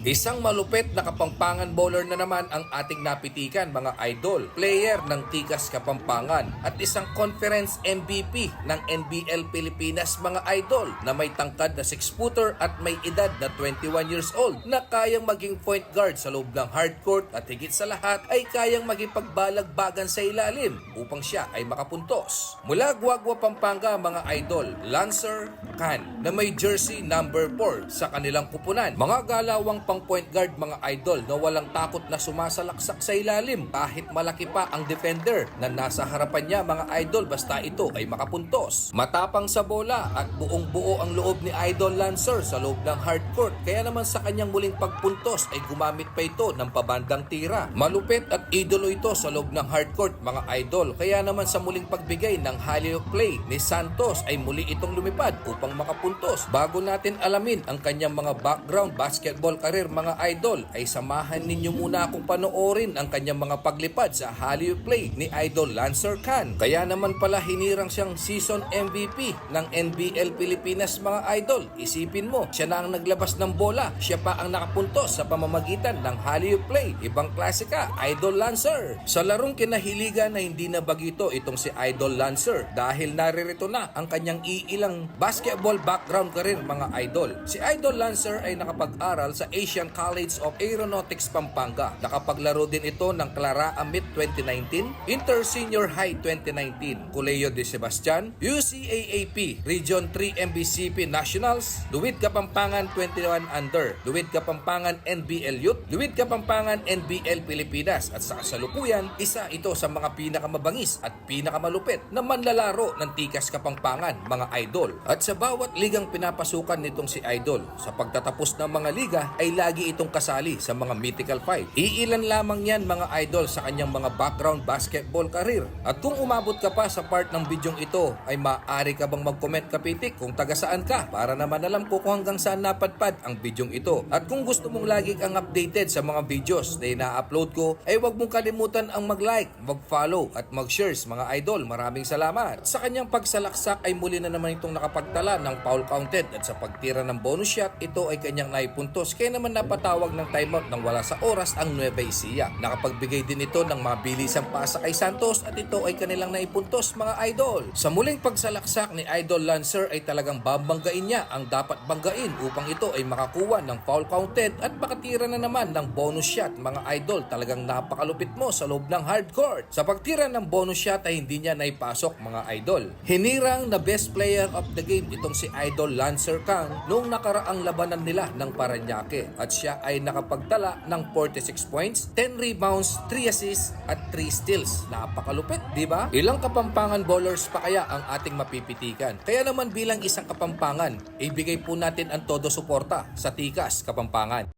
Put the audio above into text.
Isang malupit na Kapampangan bowler na naman ang ating napitikan mga idol. Player ng Tikas Kapampangan at isang conference MVP ng NBL Pilipinas mga idol na may tangkad na 6-footer at may edad na 21 years old na kayang maging point guard sa loob ng hardcourt at higit sa lahat ay kayang maging pagbalagbagan sa ilalim upang siya ay makapuntos. Mula Guagua, Pampanga mga idol, Lancer Khan na may jersey number 4 sa kanilang kupunan. Mga galawang pang point guard mga idol na walang takot na sumasalaksak sa ilalim kahit malaki pa ang defender na nasa harapan niya mga idol basta ito ay makapuntos. Matapang sa bola at buong buo ang loob ni Idol Lancer sa loob ng hardcourt kaya naman sa kanyang muling pagpuntos ay gumamit pa ito ng pabandang tira. Malupit at idolo ito sa loob ng hardcourt mga idol kaya naman sa muling pagbigay ng alley-oop play ni Santos ay muli itong lumipad upang makapuntos. Bago natin alamin ang kanyang mga background basketball career mga idol ay samahan ninyo muna akong panoorin ang kanyang mga paglipad sa alley-oop play ni Idol Lancer Khan. Kaya naman pala hinirang siyang season MVP ng NBL Pilipinas mga idol. Isipin mo, siya na ang naglabas ng bola, siya pa ang nakapuntos sa pamamagitan ng alley-oop play. Ibang klase ka, Idol Lancer. Sa larong kinahiligan na hindi na bagito itong si Idol Lancer dahil naririto na ang kanyang iilang basketball background career mga idol. Si Idol Lancer ay nakapag-aral sa Asian College of Aeronautics Pampanga. Nakapaglaro din ito ng Clara Amit 2019, Inter Senior High 2019, Colegio de Sebastian, UCAAP, Region 3 MBCP Nationals, Luwid Kapampangan 21 Under, Luwid Kapampangan NBL Youth, Luwid Kapampangan NBL Pilipinas at sa kasalukuyan, isa ito sa mga pinakamabangis at pinakamalupit na manlalaro ng Tikas Kapampangan mga idol. At sa bawat ligang pinapasukan nitong si Idol, sa pagtatapos ng mga liga ay lagi itong kasali sa mga mythical fight. Iilan lamang yan mga idol sa kanyang mga background basketball career. At kung umabot ka pa sa part ng bidyong ito, ay maaari ka bang mag-comment kapitik kung taga saan ka para naman alam ko kung hanggang saan napadpad ang bidyong ito. At kung gusto mong lagi kang updated sa mga videos na ina-upload ko, ay huwag mong kalimutan ang mag-like, mag-follow at mag-shares mga idol. Maraming salamat. Sa kanyang pagsalaksak ay muli na naman itong nakapagtala ng foul counted at sa pagtira ng bonus shot, ito ay kanyang naipuntos. Kaya naman napatawag ng timeout nang wala sa oras ang Nueva Ecija. Nakapagbigay din ito ng mabilisang pasa kay Santos at ito ay kanilang naipuntos mga idol. Sa muling pagsalaksak ni Idol Lancer ay talagang babanggain niya ang dapat banggain upang ito ay makakuha ng foul counted at makatira na naman ng bonus shot mga idol. Talagang napakalupit mo sa loob ng hardcourt. Sa pagtira ng bonus shot ay hindi niya naipasok mga idol. Hinirang na best player of the game itong si Idol Lancer Khan noong nakaraang labanan nila ng Parañaque at siya ay nakapagtala ng 46 points, 10 rebounds, 3 assists at 3 steals. Napakalupit, di ba? Ilang Kapampangan bowlers pa kaya ang ating mapipitikan? Kaya naman bilang isang Kapampangan, ibigay po natin ang todo suporta sa Tikas Kapampangan.